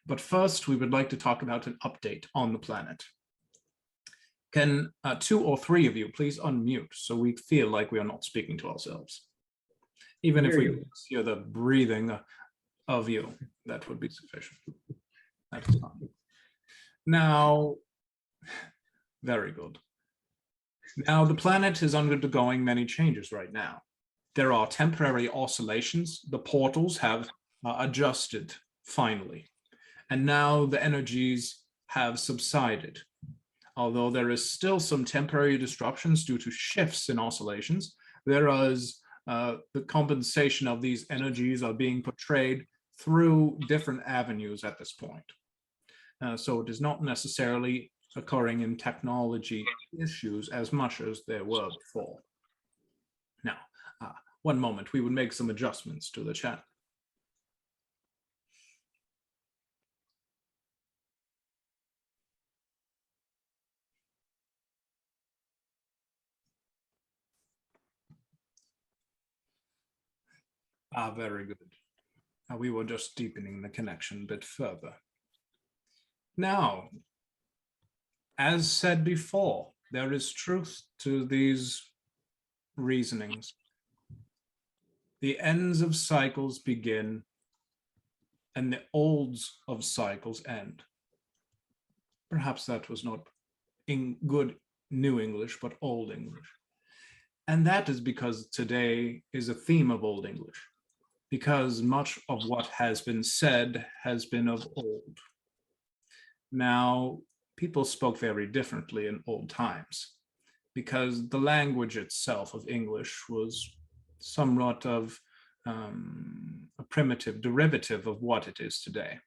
But first, we would like to talk about an update on the planet. Can 2 or 3 of you please unmute so we feel like we are not speaking to ourselves? Even if we hear the breathing of you, that would be sufficient. That is fine. Now, very good. Now, the planet is undergoing many changes right now. There are temporary oscillations. The portals have adjusted finally. And now the energies have subsided. Although there is still some temporary disruptions due to shifts in oscillations, there is the compensation of these energies are being portrayed through different avenues at this point. So it is not necessarily occurring in technology issues as much as there were before. Now, one moment, we would make some adjustments to the chat. Very good. We were just deepening the connection a bit further. Now, as said before, there is truth to these reasonings. The ends of cycles begin and the olds of cycles end. Perhaps that was not in good New English, but Old English. And that is because today is a theme of Old English, because much of what has been said has been of old. Now, people spoke very differently in old times because the language itself of English was somewhat of a primitive derivative of what it is today,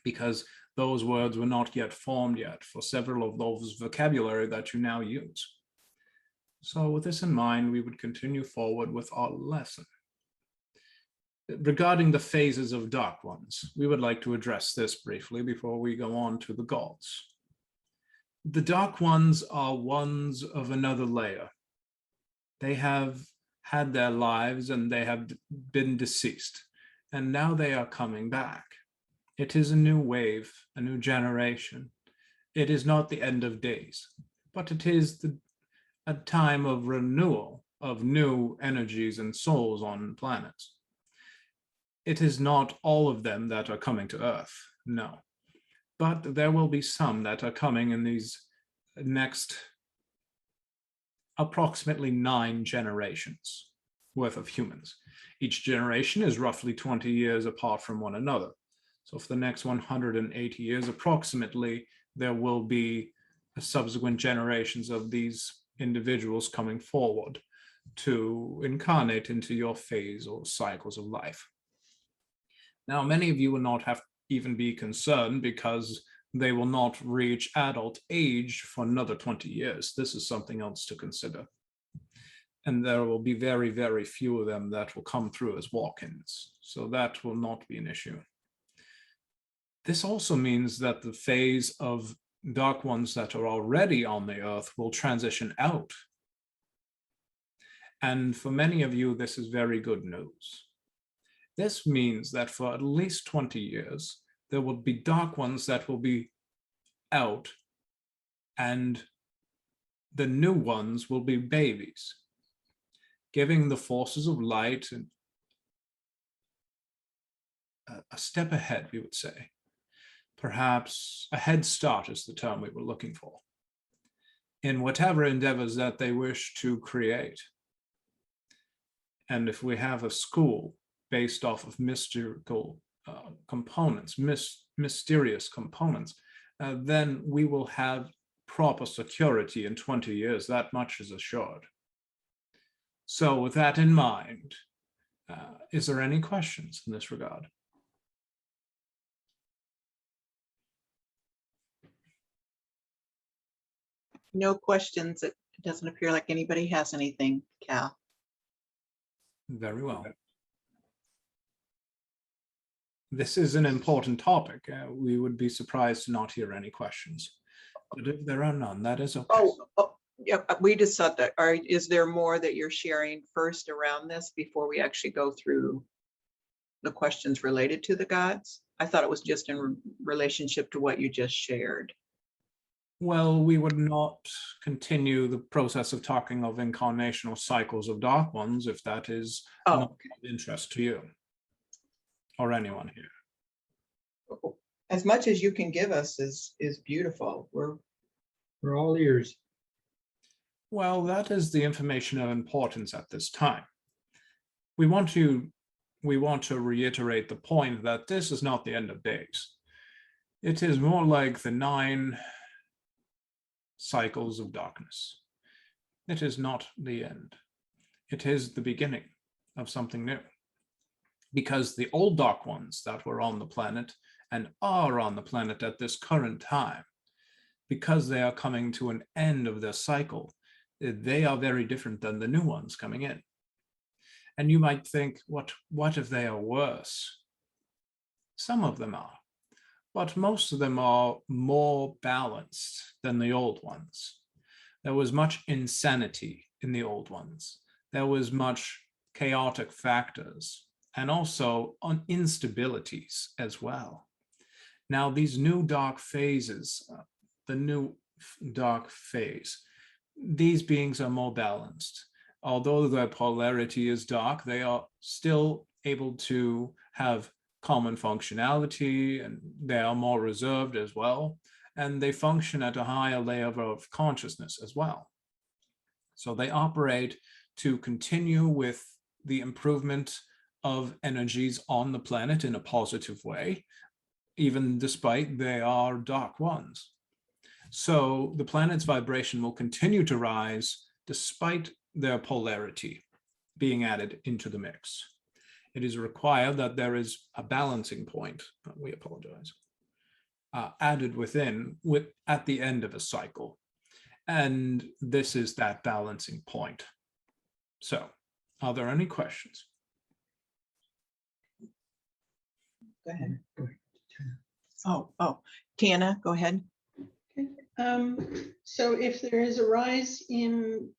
because those words were not yet formed yet for several of those vocabulary that you now use. So with this in mind, we would continue forward with our lesson. Regarding the phases of Dark Ones, we would like to address this briefly before we go on to the gods. The Dark Ones are ones of another layer. They have had their lives and they have been deceased, and now they are coming back. It is a new wave, a new generation. It is not the end of days, but it is a time of renewal of new energies and souls on planets. It is not all of them that are coming to Earth, no. But there will be some that are coming in these next approximately 9 generations worth of humans. Each generation is roughly 20 years apart from one another. So for the next 180 years, approximately, there will be subsequent generations of these individuals coming forward to incarnate into your phase or cycles of life. Now, many of you will not have even be concerned because they will not reach adult age for another 20 years. This is something else to consider. And there will be very, very few of them that will come through as walk-ins. So that will not be an issue. This also means that the phase of Dark Ones that are already on the Earth will transition out. And for many of you, this is very good news. This means that for at least 20 years, there will be Dark Ones that will be out, and the new ones will be babies, giving the forces of light a step ahead, we would say. Perhaps a head start is the term we were looking for, in whatever endeavors that they wish to create. And if we have a school based off of mystical components, mysterious components, then we will have proper security in 20 years. That much is assured. So with that in mind, is there any questions in this regard? No questions. It doesn't appear like anybody has anything, Cal. Very well. This is an important topic. We would be surprised to not hear any questions. But if there are none, that is okay. Oh yeah, we just thought that. Is there more that you're sharing first around this before we actually go through the questions related to the gods? I thought it was just in relationship to what you just shared. Well, we would not continue the process of talking of incarnational cycles of dark ones if that is Oh, not of interest to you or anyone here. okay. As much as you can give us is beautiful. We're all ears. Well, that is the information of importance at this time. We want to reiterate the point that this is not the end of days. It is more like the 9 cycles of darkness. It is not the end. It is the beginning of something new. Because the old dark ones that were on the planet and are on the planet at this current time, because they are coming to an end of their cycle, they are very different than the new ones coming in. And you might think, what if they are worse? Some of them are, but most of them are more balanced than the old ones. There was much insanity in the old ones. There was much chaotic factors and also instabilities as well. Now, these new dark phases, the new dark phase, these beings are more balanced. Although their polarity is dark, they are still able to have common functionality, and they are more reserved as well. And they function at a higher layer of consciousness as well. So they operate to continue with the improvement of energies on the planet in a positive way, even despite they are dark ones. So the planet's vibration will continue to rise despite their polarity being added into the mix. It is required that there is a balancing point, we apologize, added within at the end of a cycle. And this is that balancing point. So, are there any questions? go ahead. Oh, Tana, go ahead. So if there is a rise in,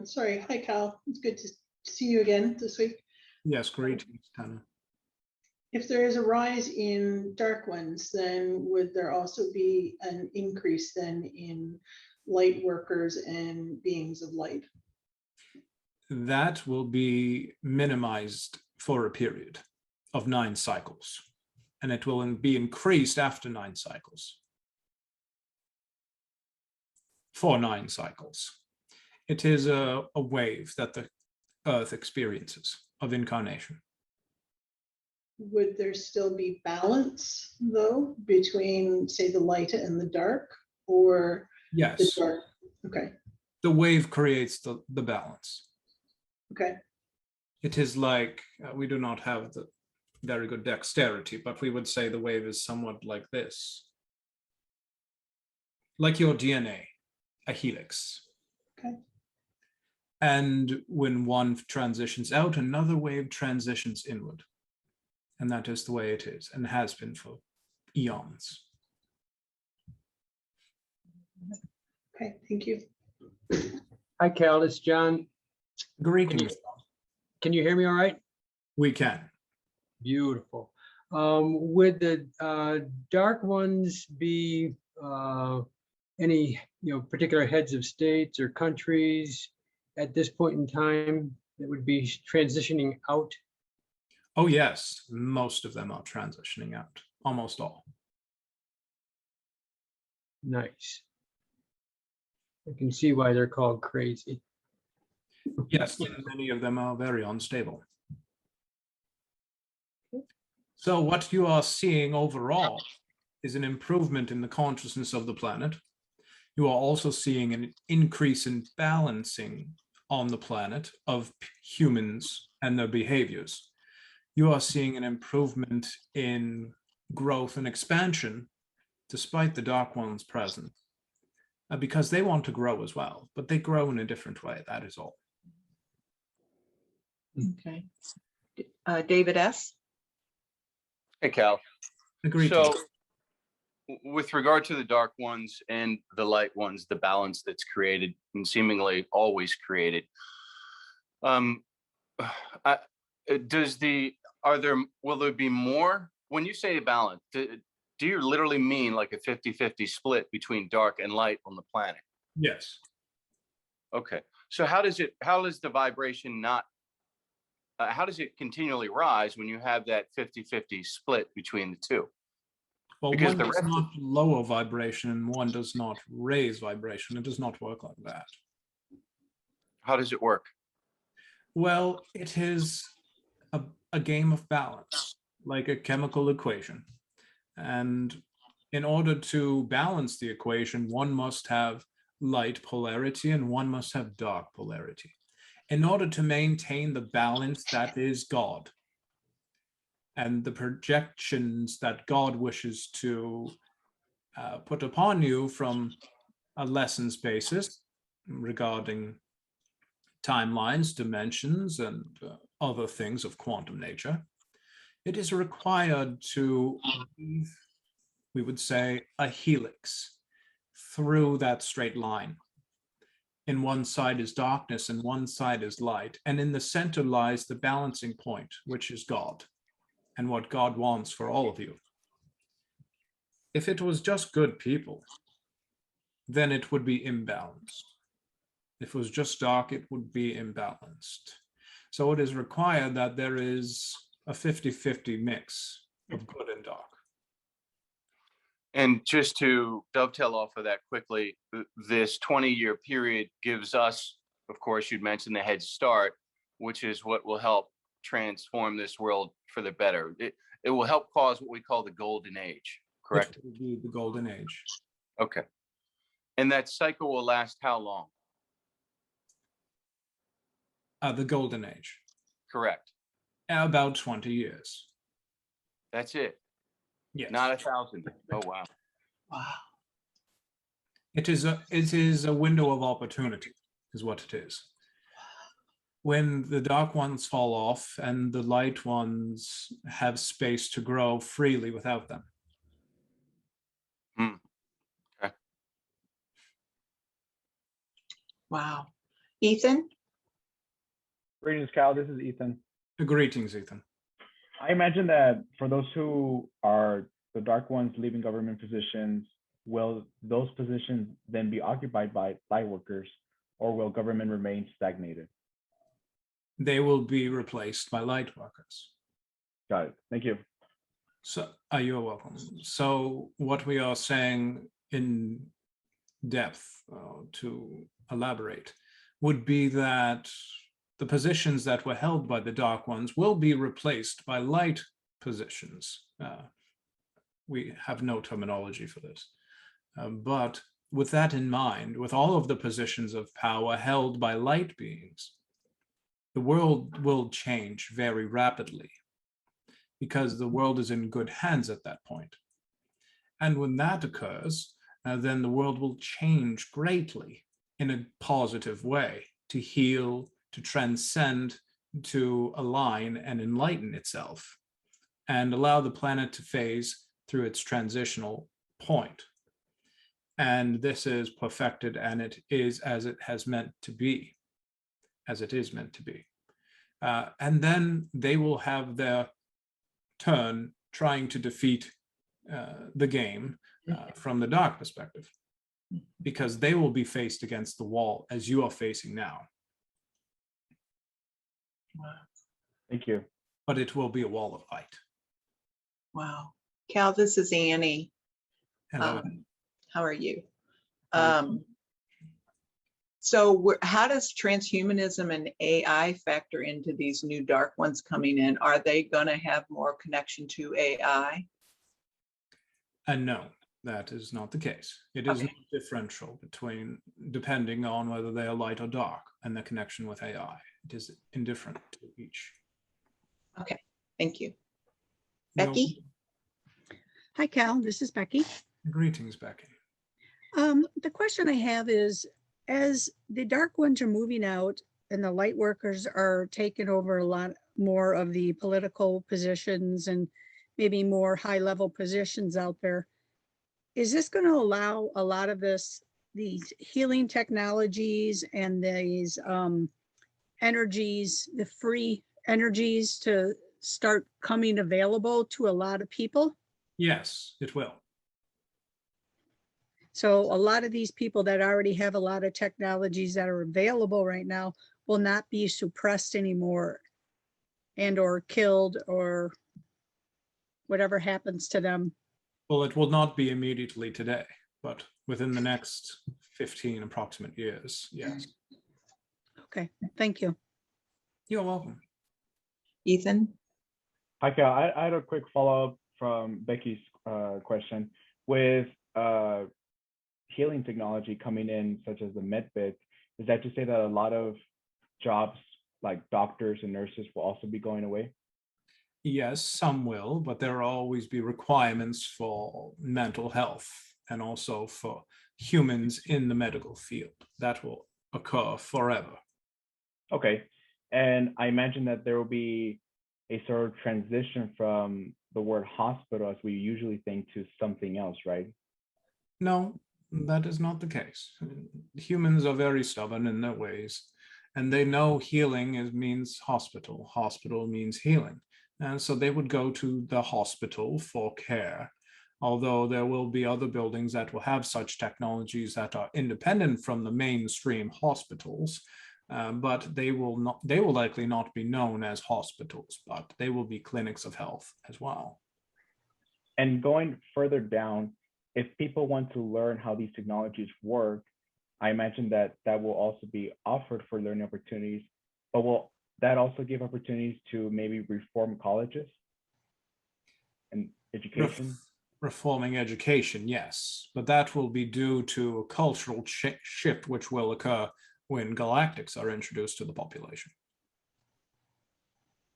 sorry, hi Cal, it's good to see you again this week. Yes, greetings, Tana. If there is a rise in dark ones, then would there also be an increase then in light workers and beings of light? That will be minimized for a period of 9 cycles, and it will be increased after 9 cycles. For 9 cycles. It is a wave that the Earth experiences of incarnation. Would there still be balance though between, say, the light and the dark, or the Yes, dark? Okay, the wave creates the balance. okay, It is like, we do not have the very good dexterity, but we would say the wave is somewhat like this. Like your DNA, a helix. okay. And when one transitions out, another wave transitions inward. And that is the way it is and has been for eons. Okay, thank you. Hi, Cal, it's John. Greetings. Can you hear me all right? We can. Beautiful. Would the dark ones be any particular heads of states or countries at this point in time that would be transitioning out? Oh, yes. Most of them are transitioning out. Almost all. Nice. I can see why they're called crazy. Yes, many of them are very unstable. So what you are seeing overall is an improvement in the consciousness of the planet. You are also seeing an increase in balancing on the planet of humans and their behaviors. You are seeing an improvement in growth and expansion despite the dark ones present, because they want to grow as well, but they grow in a different way, that is all. Okay. David S. Hey, Cal. Agreed. So with regard to the dark ones and the light ones, the balance that's created and seemingly always created, will there be more when you say balance, do you literally mean like a 50-50 split between dark and light on the planet? Yes. Okay. So how does the vibration not, how does it continually rise when you have that 50-50 split between the two? Well, Because one the does rest not lower vibration and one does not raise vibration. It does not work like that. How does it work? Well, it is a game of balance, like a chemical equation. And in order to balance the equation, one must have light polarity and one must have dark polarity. In order to maintain the balance that is God and the projections that God wishes to put upon you from a lessons basis regarding timelines, dimensions, and other things of quantum nature, it is required to weave, we would say, a helix through that straight line. In one side is darkness and one side is light. And in the center lies the balancing point, which is God and what God wants for all of you. If it was just good people, then it would be imbalanced. If it was just dark, it would be imbalanced. So it is required that there is a 50-50 mix of good and dark. And just to dovetail off of that quickly, this 20-year period gives us, of course, you'd mentioned the head start, which is what will help transform this world for the better. It will help cause what we call the golden age, correct? It will be the golden age. Okay. And that cycle will last how long? The golden age. Correct. About 20 years. That's it. Yes. Not 1,000. Oh, wow. Wow. It is a window of opportunity, is what it is. When the dark ones fall off and the light ones have space to grow freely without them. Okay. Wow. Ethan? Greetings, Cal. This is Ethan. Greetings, Ethan. I imagine that for those who are the dark ones leaving government positions, will those positions then be occupied by light workers, or will government remain stagnated? They will be replaced by light workers. Got it. Thank you. So you're welcome. So what we are saying in depth to elaborate would be that the positions that were held by the dark ones will be replaced by light positions. We have no terminology for this. But with that in mind, with all of the positions of power held by light beings, the world will change very rapidly because the world is in good hands at that point. And when that occurs, then the world will change greatly in a positive way to heal, to transcend, to align and enlighten itself and allow the planet to phase through its transitional point. And this is perfected, and it is as it has meant to be, as it is meant to be. And then they will have their turn trying to defeat the game from the dark perspective, because they will be faced against the wall as you are facing now. Wow. Thank you. But it will be a wall of light. Wow. Cal, this is Annie. Hello. How are you? How are So how does transhumanism and AI factor into these new dark ones coming in? Are they going to have more connection to AI? And no, that is not the case. It is Okay. not differential between, depending on whether they are light or dark, and the connection with AI. It is indifferent to each. Okay, thank you. You're Becky? Hi, Cal. This is Becky. welcome. Greetings, Becky. The question I have is, as the dark ones are moving out and the light workers are taking over a lot more of the political positions and maybe more high-level positions out there, is this going to allow a lot of these healing technologies and these energies, the free energies to start coming available to a lot of people. Yes, it will. So a lot of these people that already have a lot of technologies that are available right now will not be suppressed anymore and or killed or whatever happens to them. Well, it will not be immediately today, but within the next 15 approximate years, yes. Okay, thank you. You're welcome. Ethan? Hi, Cal. I had a quick follow-up from Becky's question. With healing technology coming in, such as the medbit, is that to say that a lot of jobs like doctors and nurses will also be going away? Yes, some will, but there will always be requirements for mental health and also for humans in the medical field. That will occur forever. Okay. And I imagine that there will be a sort of transition from the word hospital as we usually think to something else, right? No, that is not the case. Humans are very stubborn in their ways, and they know healing means hospital. Hospital means healing. And so they would go to the hospital for care, although there will be other buildings that will have such technologies that are independent from the mainstream hospitals. But they will likely not be known as hospitals, but they will be clinics of health as well. And going further down, if people want to learn how these technologies work, I imagine that that will also be offered for learning opportunities, but will that also give opportunities to maybe reform colleges and education? Reforming education, yes, but that will be due to a cultural shift which will occur when galactics are introduced to the population.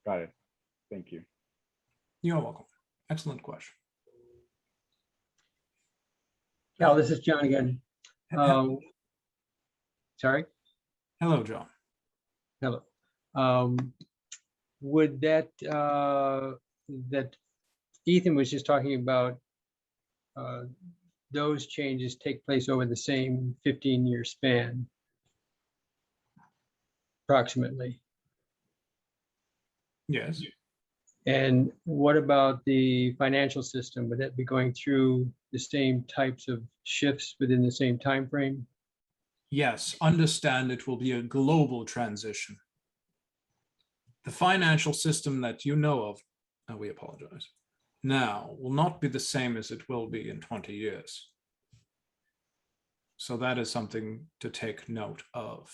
Got it. Thank you. You're welcome. Excellent question. Cal, this is John again. Sorry. Hello, John. Hello. Would that that Ethan was just talking about, those changes take place over the same 15-year span, approximately? Yes. And what about the financial system? Would that be going through the same types of shifts within the same time frame? Yes, understand it will be a global transition. The financial system that you know of, we apologize, now will not be the same as it will be in 20 years. So that is something to take note of.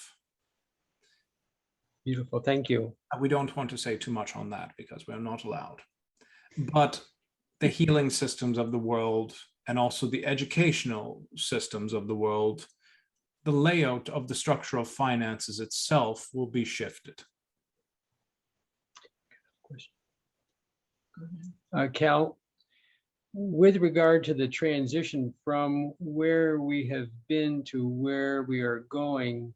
Beautiful, thank you. We don't want to say too much on that because we're not allowed. But the healing systems of the world and also the educational systems of the world, the layout of the structure of finances itself will be shifted. Cal, with regard to the transition from where we have been to where we are going,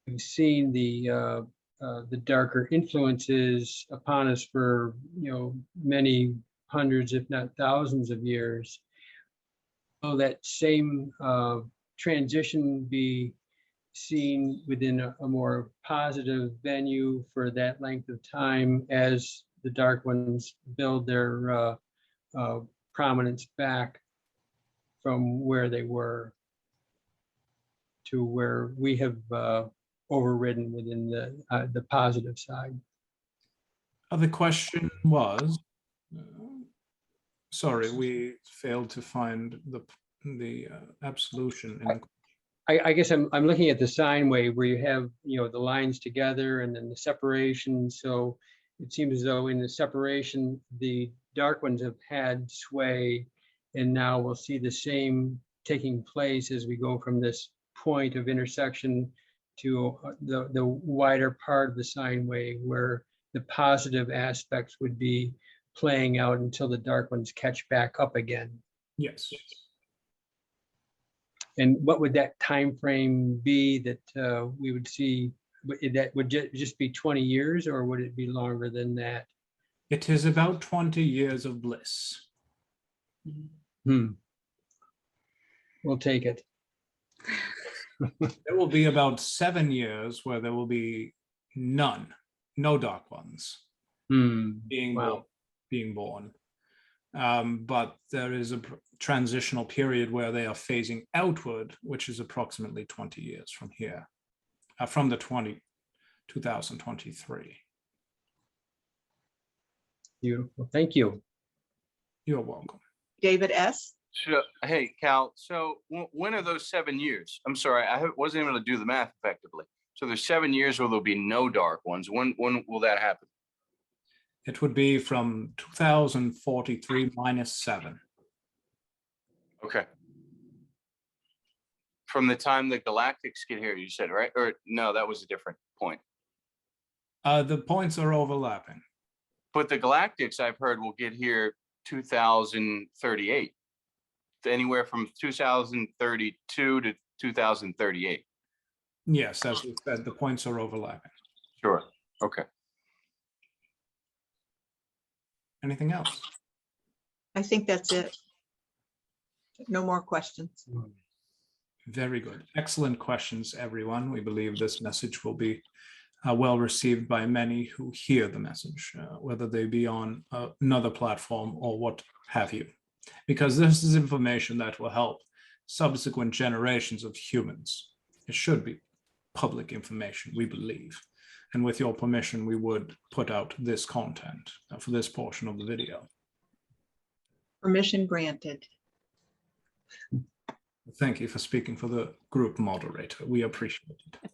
we've seen the darker influences upon us for many hundreds, if not thousands of years. Will that same transition be seen within a more positive venue for that length of time as the dark ones build their prominence back from where they were to where we have overridden within the positive side? The question was, sorry, we failed to find the absolution. I guess I'm looking at the sine wave where you have the lines together and then the separation. So it seems as though in the separation, the dark ones have had sway, and now we'll see the same taking place as we go from this point of intersection to the wider part of the sine wave, where the positive aspects would be playing out until the dark ones catch back up again. Yes. And what would that time frame be that we would see? That would just be 20 years, or would it be longer than that? It is about 20 years of bliss. We'll take it. There will be about 7 years where there will be no dark ones. being Wow. born, being born. But there is a transitional period where they are phasing outward, which is approximately 20 years from here, from the 2023. Beautiful. Thank you. You're welcome. David S. So, hey, Cal, so when are those 7 years? I'm sorry, I wasn't able to do the math effectively. So there's 7 years where there'll be no dark ones. When will that happen? It would be from 2043 minus 7. Okay. From the time the galactics get here, you said, right? Or no, that was a different point. The points are overlapping. But the galactics, I've heard, will get here 2038. Anywhere from 2032 to 2038. Yes, as we said, the points are overlapping. Sure. Okay. Anything else? I think that's it. No more questions. Very good. Excellent questions, everyone. We believe this message will be well received by many who hear the message, whether they be on another platform or what have you, because this is information that will help subsequent generations of humans. It should be public information, we believe. And with your permission, we would put out this content for this portion of the video. Permission granted. Thank you for speaking for the group moderator. We appreciate it.